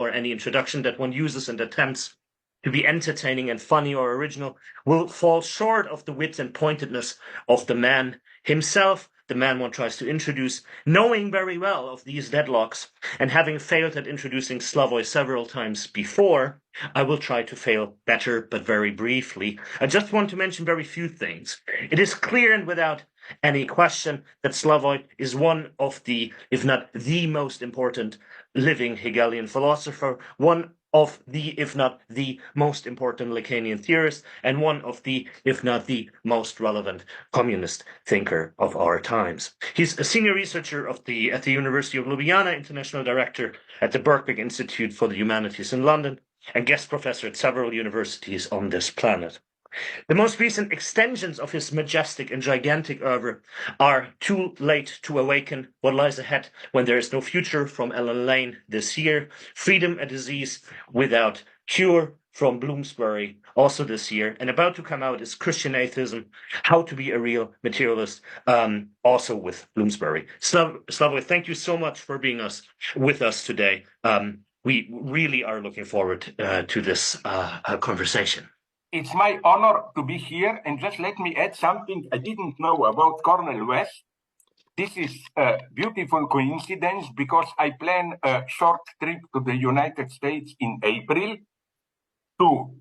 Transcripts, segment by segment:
or any introduction that one uses and attempts to be entertaining and funny or original will fall short of the wit and pointedness of the man himself, the man one tries to introduce, knowing very well of these deadlocks and having failed at introducing Slavoj several times before. I will try to fail better, but very briefly. I just want to mention very few things. It is clear and without any question that Slavoj is one of the, if not the most important living Hegelian philosopher, one of the, if not the most important Lacanian theorist, and one of the, if not the most relevant communist thinker of our times. He's a senior researcher at the University of Ljubljana, international director at the Birkbeck Institute for the Humanities in London, and guest professor at several universities on this planet. The most recent extensions of his majestic and gigantic oeuvre are Too Late to Awaken, What Lies Ahead When There Is No Future from Ellen Lane this year, Freedom, a Disease Without Cure from Bloomsbury also this year, and about to come out is Christian Atheism, How to Be a Real Materialist, also with Bloomsbury. Slavoj, thank you so much for being with us today. We really are looking forward to this conversation. It's my honor to be here, and just let me add something I didn't know about Cornel West. This is a beautiful coincidence because I plan a short trip to the United States in April to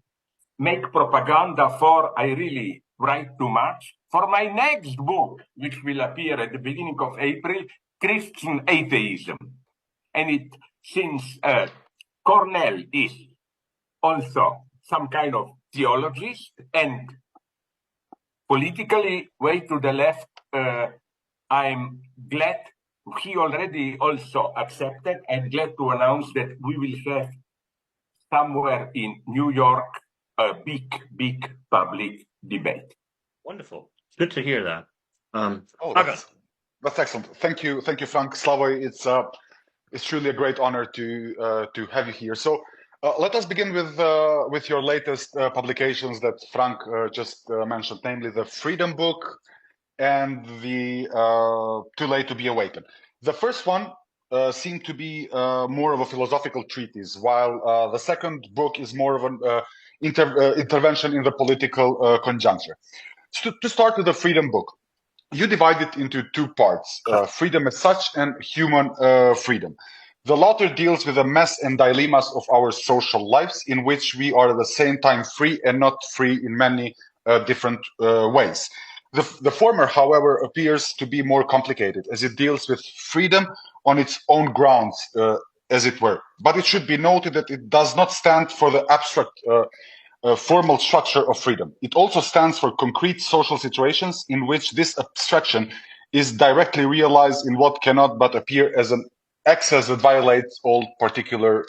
make propaganda for I really write too much for my next book, which will appear at the beginning of April, Christian Atheism. And since Cornel is also some kind of theologist and politically way to the left, I'm glad he already also accepted and glad to announce that we will have somewhere in New York a big public debate. Wonderful. Good to hear that. That's excellent. Thank you, Frank. Slavoj, it's truly a great honor to have you here. So let us begin with your latest publications that Frank just mentioned, namely the Freedom Book and the Too Late to Be Awakened. The first one seemed to be more of a philosophical treatise, while the second book is more of an intervention in the political conjuncture. To start with the Freedom Book, you divide it into two parts, freedom as such and human freedom. The latter deals with the mess and dilemmas of our social lives, in which we are at the same time free and not free in many different ways. The former, however, appears to be more complicated, as it deals with freedom on its own grounds, as it were. But it should be noted that it does not stand for the abstract formal structure of freedom. It also stands for concrete social situations in which this abstraction is directly realized in what cannot but appear as an excess that violates all particular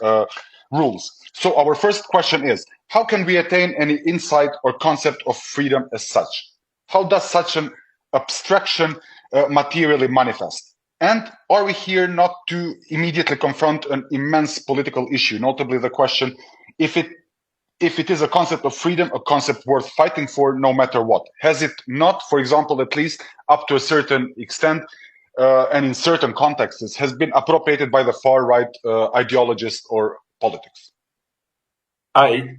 rules. So our first question is, how can we attain any insight or concept of freedom as such? How does such an abstraction materially manifest? And are we here not to immediately confront an immense political issue, notably the question if it is a concept of freedom, a concept worth fighting for no matter what? Has it not, for example, at least up to a certain extent, and in certain contexts, has been appropriated by the far-right ideologists or politics? I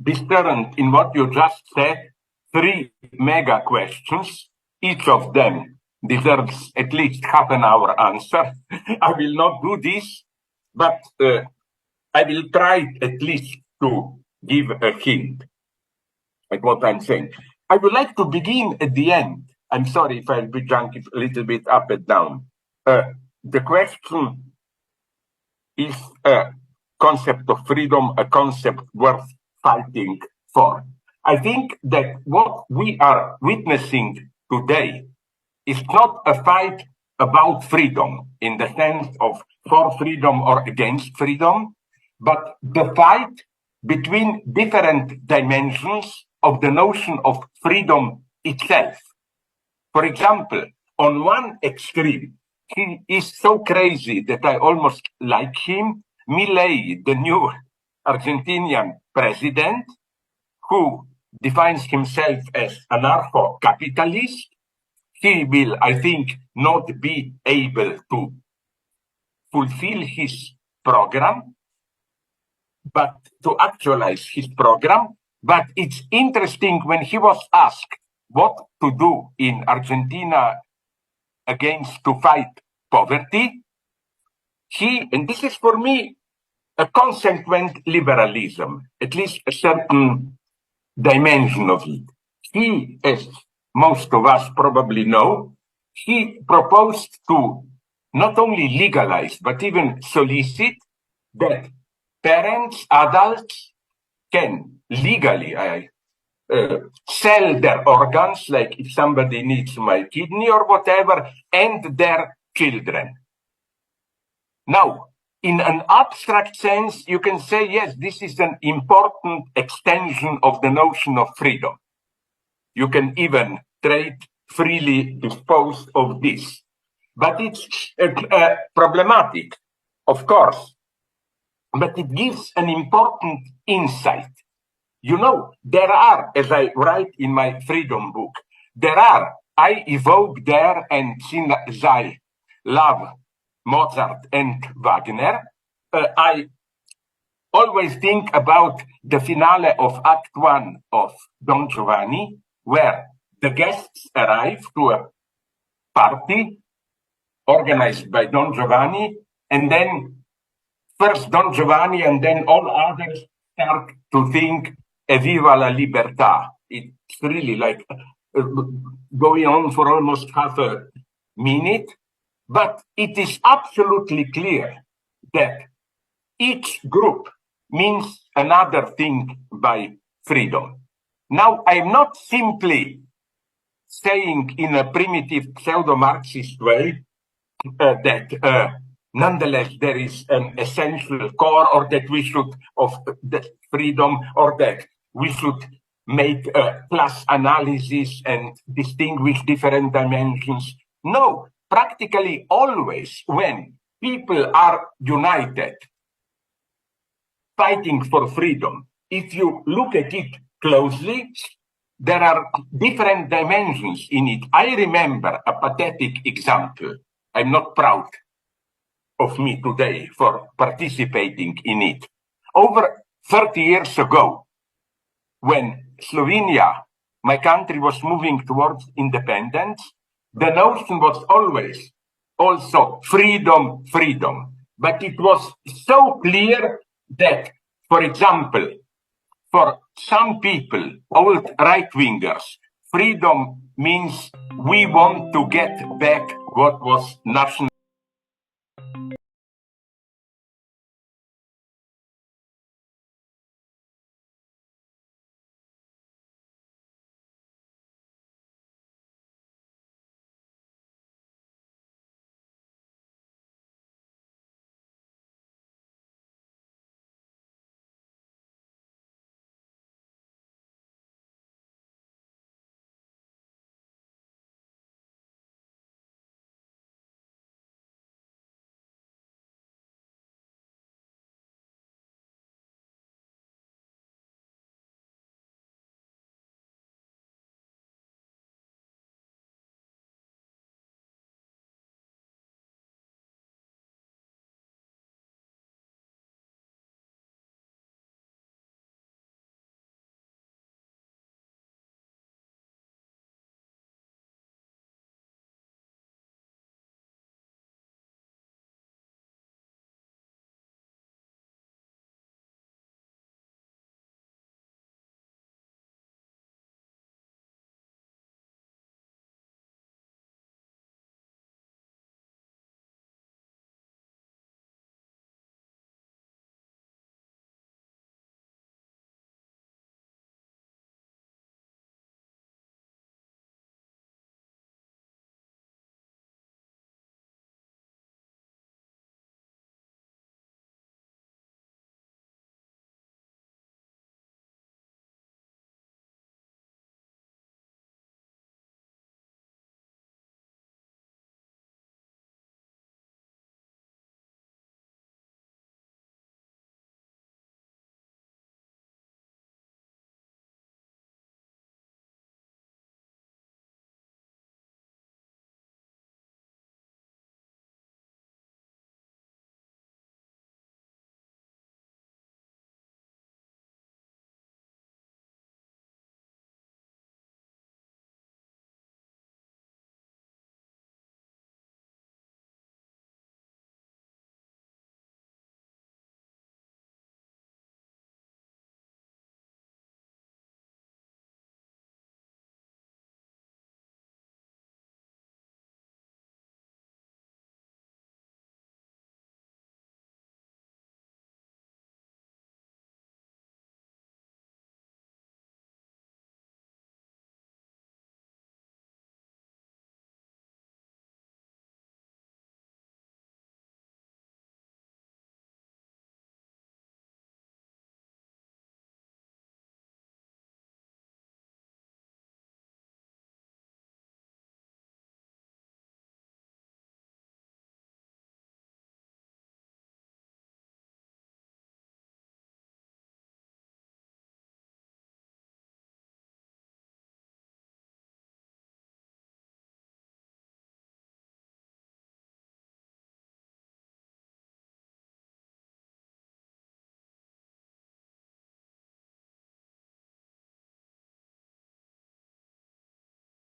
discerned in what you just said three mega questions. Each of them deserves at least half an hour answer. I will not do this, but I will try at least to give a hint at what I'm saying. I would like to begin at the end. I'm sorry if I'll be jumping a little bit up and down. The question is a concept of freedom, a concept worth fighting for. I think that what we are witnessing today is not a fight about freedom in the sense of for freedom or against freedom, but the fight between different dimensions of the notion of freedom itself. For example, on one extreme, he is so crazy that I almost like him, Milei, the new Argentinian president, who defines himself as anarcho-capitalist. He will, I think, not be able to fulfill his program. but to actualize his program. But it's interesting when he was asked what to do in Argentina to fight poverty, and this is for me a consequent liberalism, at least a certain dimension of it. He, as most of us probably know, he proposed to not only legalize, but even solicit that parents, adults can legally sell their organs, like if somebody needs my kidney or whatever, and their children. Now, in an abstract sense, you can say, yes, this is an important extension of the notion of freedom. You can even trade freely dispose of this. But it's problematic, of course. But it gives an important insight. You know, there are, as I write in my freedom book, I evoke there, and since I love Mozart and Wagner, I always think about the finale of Act 1 of Don Giovanni, where the guests arrive to a party organized by Don Giovanni, and then first Don Giovanni and then all others start to think Eviva la libertà. It's really like going on for almost half a minute, but it is absolutely clear that each group means another thing by freedom. Now, I'm not simply saying in a primitive pseudo-Marxist way that nonetheless there is an essential core, or that we should of the freedom, or that we should make a class analysis and distinguish different dimensions. No, practically always when people are united fighting for freedom, if you look at it closely, there are different dimensions in it. I remember a pathetic example. I'm not proud of me today for participating in it. Over 30 years ago, when Slovenia, my country, was moving towards independence, the notion was always also freedom, freedom. But it was so clear that, for example, for some people, old right-wingers, freedom means we want to get back what was national.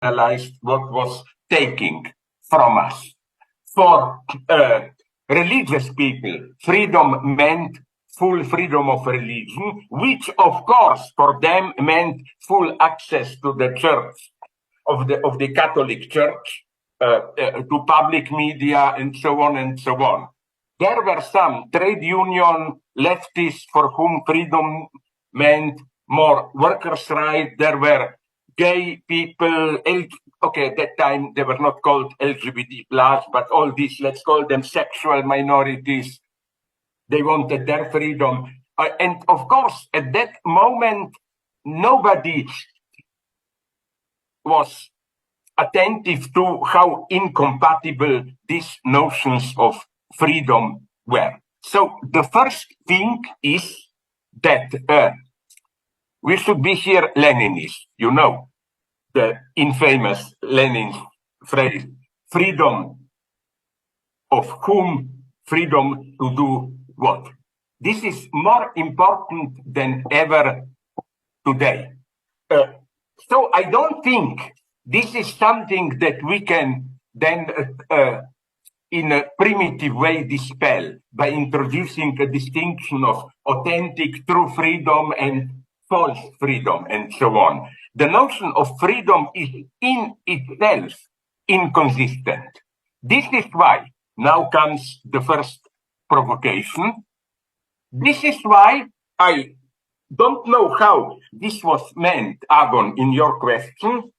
realized what was taking from us. For religious people, freedom meant full freedom of religion, which of course for them meant full access to the church, of the Catholic Church, to public media, and so on and so on. There were some trade union leftists for whom freedom meant more workers' rights. There were gay people, at that time they were not called LGBT+, but all these, let's call them sexual minorities. They wanted their freedom. And of course, at that moment, nobody was attentive to how incompatible these notions of freedom were. So the first thing is that we should be here Leninists, you know, the infamous Lenin phrase, freedom of whom, freedom to do what. This is more important than ever today. So I don't think this is something that we can then in a primitive way dispel by introducing a distinction of authentic, true freedom and false freedom and so on. The notion of freedom is in itself inconsistent. This is why now comes the first provocation. This is why I don't know how this was meant, Agon, in your question.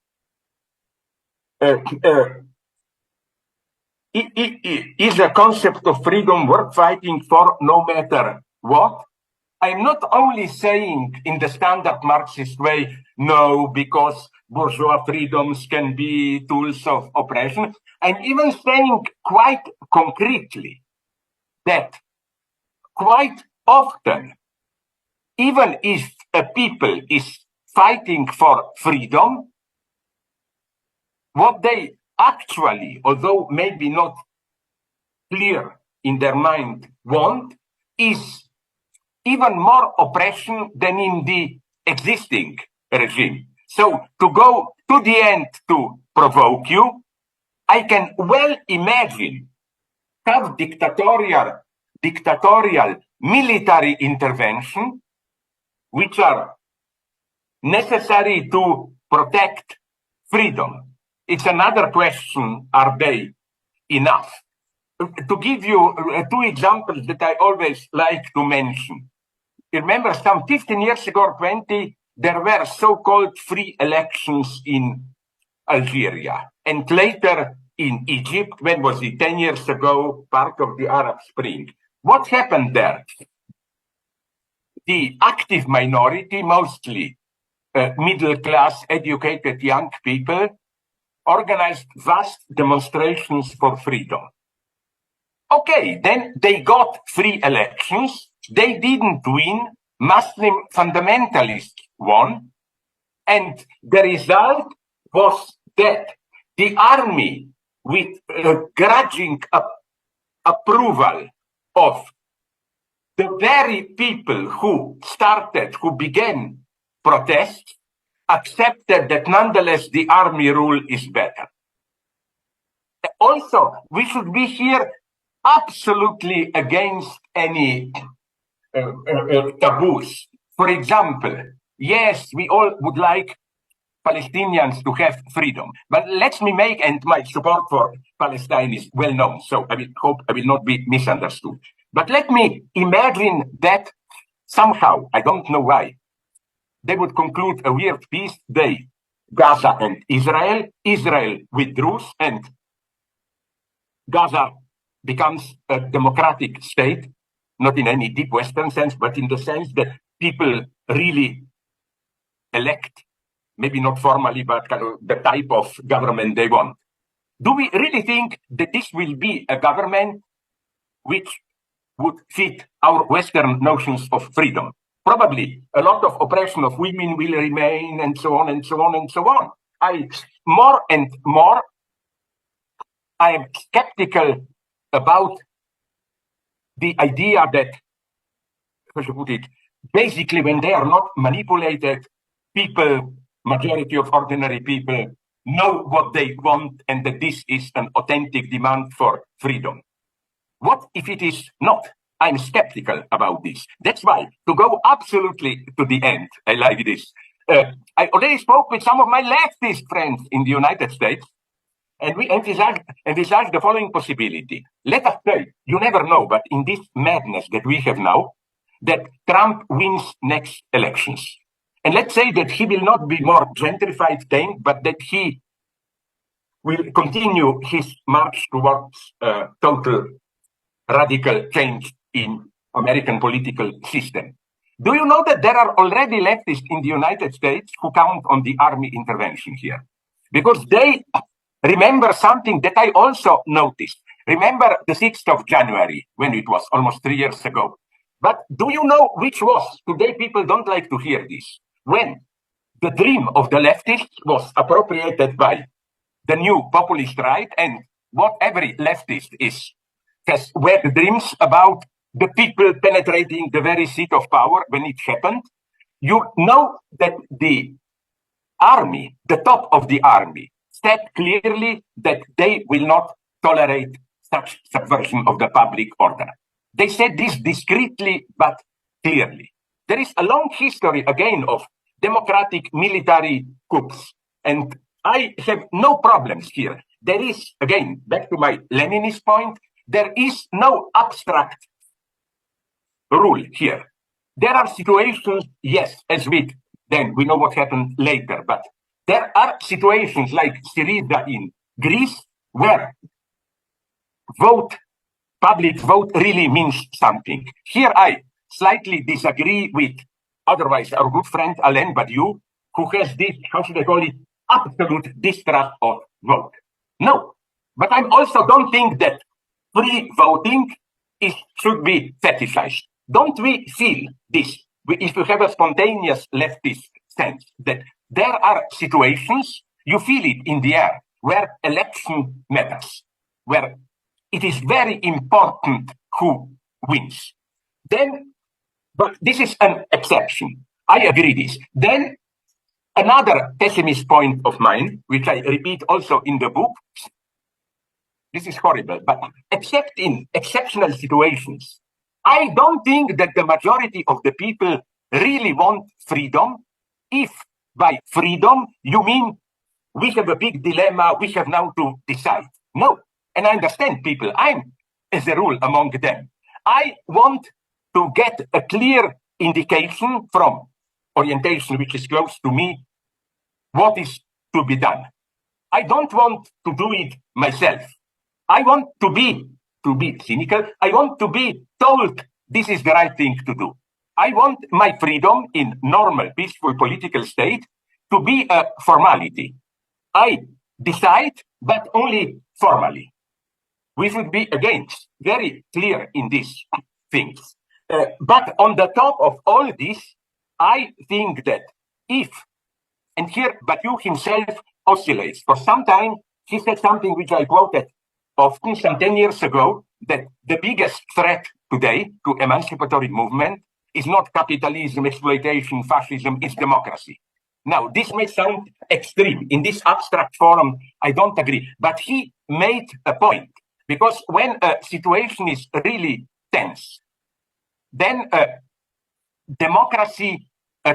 Is a concept of freedom worth fighting for no matter what? I'm not only saying in the standard Marxist way, no, because bourgeois freedoms can be tools of oppression. I'm even saying quite concretely that quite often, even if a people is fighting for freedom, what they actually, although maybe not clear in their mind, want is even more oppression than in the existing regime. So to go to the end to provoke you, I can well imagine have dictatorial military intervention, which are necessary to protect freedom. It's another question, are they enough? To give you two examples that I always like to mention. Remember, some 15 years ago, or 20, there were so-called free elections in Algeria. And later in Egypt, when was it, 10 years ago, part of the Arab Spring. What happened there? The active minority, mostly middle-class, educated young people, organized vast demonstrations for freedom. Okay, then they got free elections. They didn't win. Muslim fundamentalists won. And the result was that the army, with grudging approval of the very people who began protests, accepted that nonetheless the army rule is better. Also, we should be here absolutely against any taboos. For example, yes, we all would like Palestinians to have freedom, but let me make, and my support for Palestine is well known, so I hope I will not be misunderstood. But let me imagine that somehow, I don't know why, they would conclude a weird peace, Gaza and Israel withdraws, and Gaza becomes a democratic state, not in any deep Western sense, but in the sense that people really elect, maybe not formally, but kind of the type of government they want. Do we really think that this will be a government which would fit our Western notions of freedom? Probably a lot of oppression of women will remain, and so on and so on and so on. More and more, I am skeptical about the idea that, how should I put it, basically when they are not manipulated, people, majority of ordinary people, know what they want and that this is an authentic demand for freedom. What if it is not? I'm skeptical about this. That's why, to go absolutely to the end, I like this. I already spoke with some of my leftist friends in the United States, and we envisage the following possibility. Let us say, you never know, but in this madness that we have now, that Trump wins next elections. And let's say that he will not be more gentrified thing, but that he will continue his march towards total radical change in American political system. Do you know that there are already leftists in the United States who count on the army intervention here? Because they remember something that I also noticed. Remember the 6th of January, when it was almost 3 years ago. But do you know which was, today people don't like to hear this, when the dream of the leftists was appropriated by the new populist right, and what every leftist has wet dreams about the people penetrating the very seat of power when it happened. You know that the army, the top of the army, said clearly that they will not tolerate such subversion of the public order. They said this discreetly but clearly. There is a long history again of democratic military coups, and I have no problems here. There is, again, back to my Leninist point, there is no abstract rule here. There are situations, yes, as with, then we know what happened later, but there are situations like Syriza in Greece where public vote really means something. Here I slightly disagree with otherwise our good friend Alain Badiou, who has this, how should I call it, absolute distrust of vote. No, but I also don't think that free voting should be fetishized. Don't we feel this? If you have a spontaneous leftist sense that there are situations, you feel it in the air, where election matters, where it is very important who wins. Then, but this is an exception. I agree this. Then another pessimist point of mine, which I repeat also in the book, this is horrible, but except in exceptional situations, I don't think that the majority of the people really want freedom. If by freedom you mean we have a big dilemma, we have now to decide. No, and I understand people, I'm as a rule among them. I want to get a clear indication from orientation which is close to me, what is to be done. I don't want to do it myself. I want to be cynical. I want to be told this is the right thing to do. I want my freedom in normal, peaceful political state to be a formality. I decide, but only formally. We should be, again, very clear in these things. But on the top of all this, I think that and here Badiou himself oscillates. For some time, he said something which I quoted often some 10 years ago, that the biggest threat today to emancipatory movement is not capitalism, exploitation, fascism, it's democracy. Now, this may sound extreme. In this abstract form, I don't agree. But he made a point. Because when a situation is really tense, then democracy,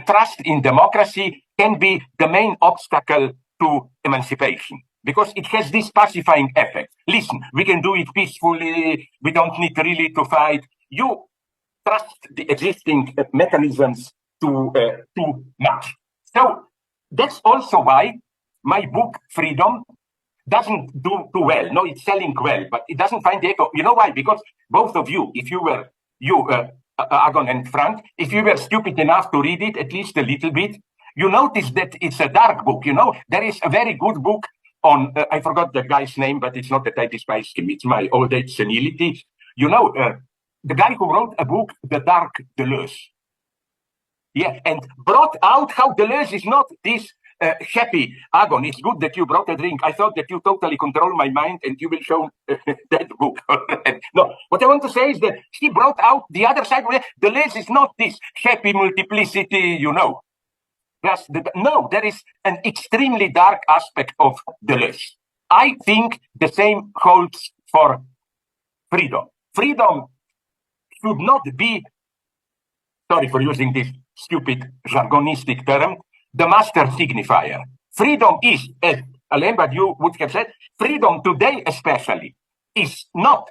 trust in democracy can be the main obstacle to emancipation. Because it has this pacifying effect. Listen, we can do it peacefully. We don't need really to fight. You trust the existing mechanisms too much. So that's also why my book, Freedom, doesn't do too well. No, it's selling well, but it doesn't find the echo. You know why? Because both of you, Agon and Frank, if you were stupid enough to read it, at least a little bit, you notice that it's a dark book. You know, there is a very good book on, I forgot the guy's name, but it's not that I despise him. It's my old age senility. You know, the guy who wrote a book, The Dark Deleuze. Yeah, and brought out how Deleuze is not this happy. Agon, it's good that you brought a drink. I thought that you totally control my mind and you will show that book. No, what I want to say is that he brought out the other side. Deleuze is not this happy multiplicity, you know. just no, there is an extremely dark aspect of the list. I think the same holds for freedom. Freedom should not be, sorry for using this stupid jargonistic term, the master signifier. Freedom is, as Alembad you would have said, freedom today especially is not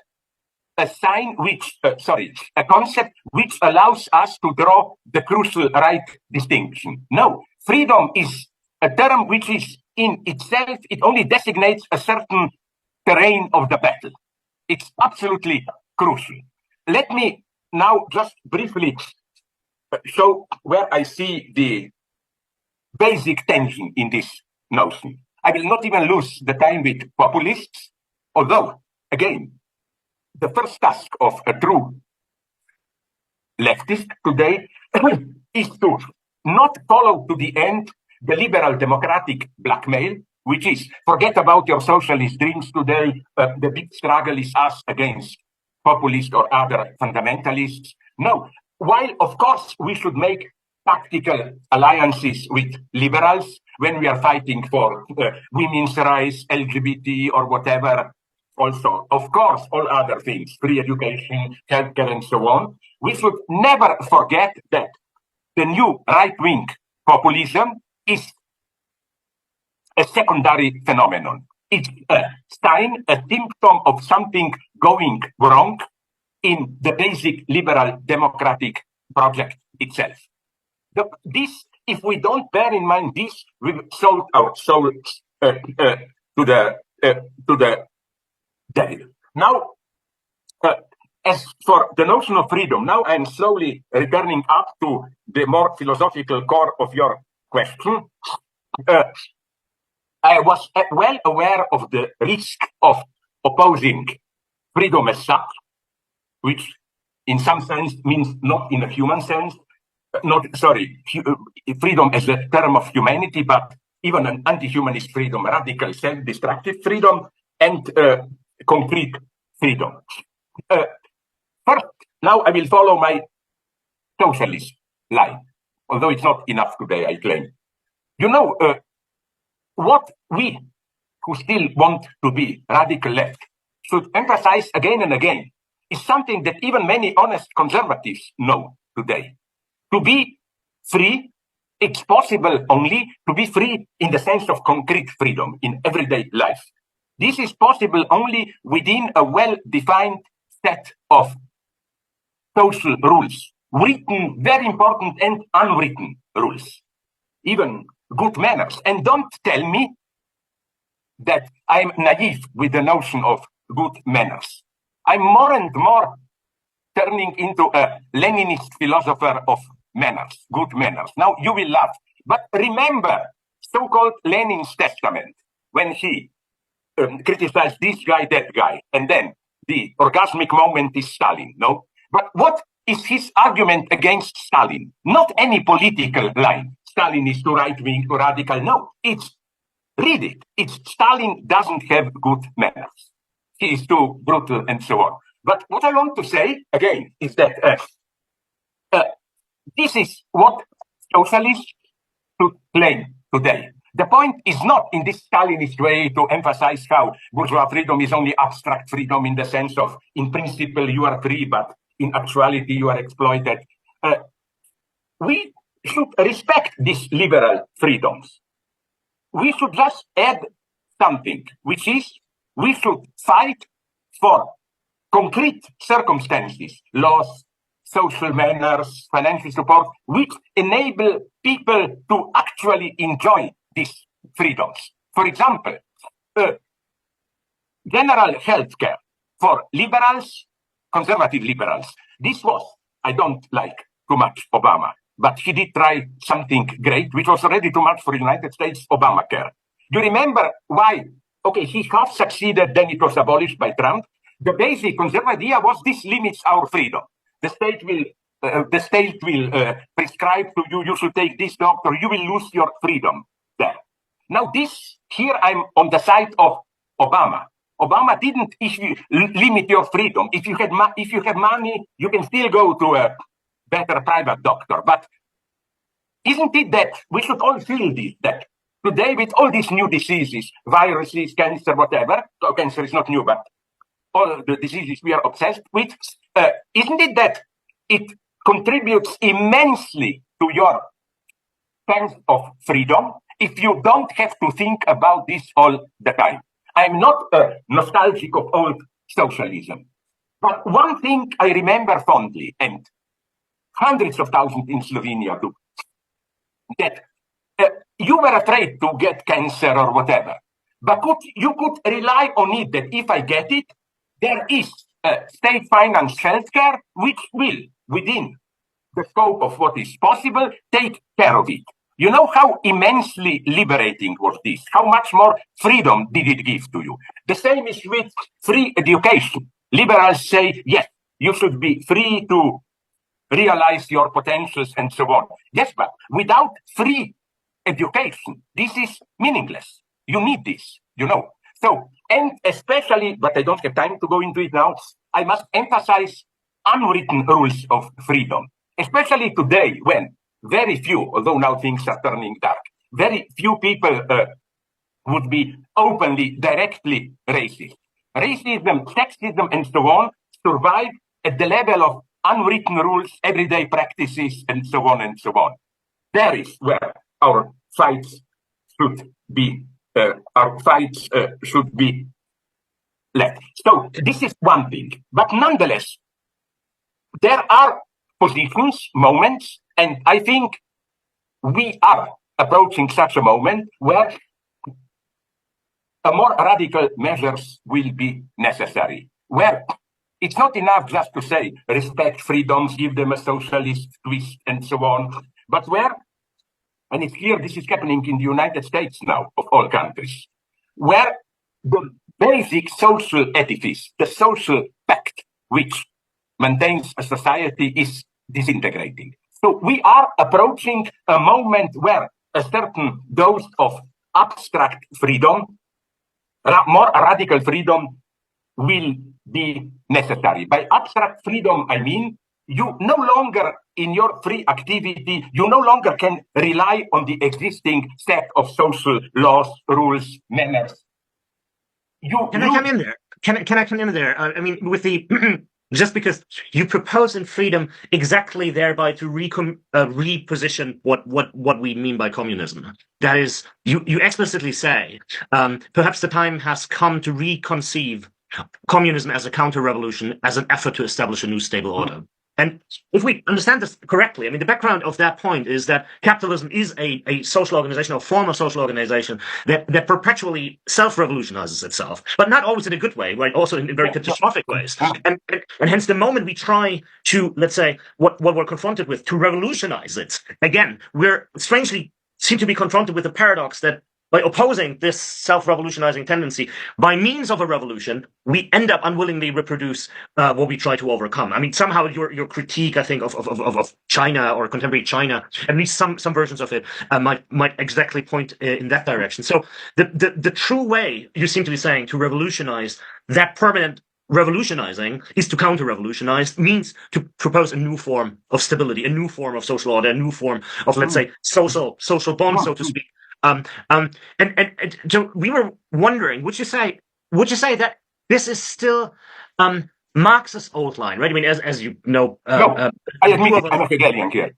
a sign which, a concept which allows us to draw the crucial right distinction. No, freedom is a term which is in itself, it only designates a certain terrain of the battle. It's absolutely crucial. Let me now just briefly show where I see the basic tension in this notion. I will not even lose the time with populists, although, again, the first task of a true leftist today is to not follow to the end the liberal democratic blackmail, which is forget about your socialist dreams today. The big struggle is us against populists or other fundamentalists. No, while of course we should make tactical alliances with liberals when we are fighting for women's rights, LGBT or whatever. Also, of course, all other things, free education, healthcare, and so on. We should never forget that the new right-wing populism is a secondary phenomenon. It's a sign, a symptom of something going wrong in the basic liberal democratic project itself. If we don't bear in mind this, we've sold our souls to the devil. Now, as for the notion of freedom, now I'm slowly returning up to the more philosophical core of your question. I was well aware of the risk of opposing freedom as such, which in some sense means not in a human sense, freedom as a term of humanity, but even an anti-humanist freedom, radical self-destructive freedom, and concrete freedom. First, now I will follow my socialist line, although it's not enough today, I claim. You know, what we who still want to be radical left should emphasize again and again is something that even many honest conservatives know today. To be free, it's possible only to be free in the sense of concrete freedom in everyday life. This is possible only within a well-defined set of social rules, written, very important, and unwritten rules, even good manners. And don't tell me that I'm naive with the notion of good manners. I'm more and more turning into a Leninist philosopher of manners, good manners. Now, you will laugh, but remember so-called Lenin's testament, when he criticized this guy, that guy, and then the orgasmic moment is Stalin, no? But what is his argument against Stalin? Not any political line. Stalin is too right-wing, too radical. No, read it. It's Stalin doesn't have good manners. He is too brutal and so on. But what I want to say, again, is that this is what socialists should claim today. The point is not in this Stalinist way to emphasize how bourgeois freedom is only abstract freedom in the sense of, in principle, you are free, but in actuality, you are exploited. We should respect these liberal freedoms. We should just add something, which is we should fight for concrete circumstances, laws, social manners, financial support, which enable people to actually enjoy these freedoms. For example, general health care for liberals, conservative liberals. This was, I don't like too much Obama, but he did try something great, which was already too much for the United States, Obamacare. You remember why? Okay, he half succeeded, then it was abolished by Trump. The basic conservative idea was this limits our freedom. The state will prescribe to you, you should take this doctor, you will lose your freedom there. Now here I'm on the side of Obama. Obama didn't limit your freedom. If you have money, you can still go to a better private doctor. But isn't it that we should all feel this, that today with all these new diseases, viruses, cancer, whatever, cancer is not new, but all the diseases we are obsessed with, isn't it that it contributes immensely to your sense of freedom if you don't have to think about this all the time? I'm not nostalgic of old socialism, but one thing I remember fondly, and hundreds of thousands in Slovenia do, that you were afraid to get cancer or whatever, but you could rely on it that if I get it, there is state financed healthcare which will, within the scope of what is possible, take care of it. You know how immensely liberating was this? How much more freedom did it give to you? The same is with free education. Liberals say, yes, you should be free to realize your potentials and so on. Yes, but without free education, this is meaningless. You need this, you know. So, and especially, but I don't have time to go into it now, I must emphasize unwritten rules of freedom, especially today when very few, although now things are turning dark, very few people would be openly, directly racist. Racism, sexism, and so on survive at the level of unwritten rules, everyday practices, and so on and so on. There is where our fights should be. Led. So this is one thing, but nonetheless, there are positions, moments, and I think we are approaching such a moment where a more radical measures will be necessary, where it's not enough just to say respect freedoms, give them a socialist twist, and so on, but where, and it's clear this is happening in the United States now, of all countries, where the basic social edifice, the social pact, which maintains a society, is disintegrating. So we are approaching a moment where a certain dose of abstract freedom, more radical freedom, will be necessary. By abstract freedom, I mean you no longer, in your free activity, you no longer can rely on the existing set of social laws, rules, manners. Can I come in there? Can I come in there? I mean, with the just because you propose in freedom exactly thereby to reposition what we mean by communism. That is, you explicitly say perhaps the time has come to reconceive communism as a counter-revolution, as an effort to establish a new stable order. And if we understand this correctly, I mean, the background of that point is that capitalism is a social organization, or form of social organization that perpetually self-revolutionizes itself, but not always in a good way, right? Also in very catastrophic ways. And hence the moment we try to, let's say, what we're confronted with, to revolutionize it, again, we're strangely seem to be confronted with the paradox that by opposing this self-revolutionizing tendency, by means of a revolution, we end up unwillingly reproduce what we try to overcome. I mean, somehow your critique, I think, of China or contemporary China, at least some versions of it, might exactly point in that direction. So the true way, you seem to be saying, to revolutionize that permanent revolutionizing is to counter-revolutionize, means to propose a new form of stability, a new form of social order, a new form of, let's say, social bond, so to speak. And so we were wondering, would you say that this is still Marx's old line, right? I mean, as you know, no, I admit it, I'm a Hegelian here.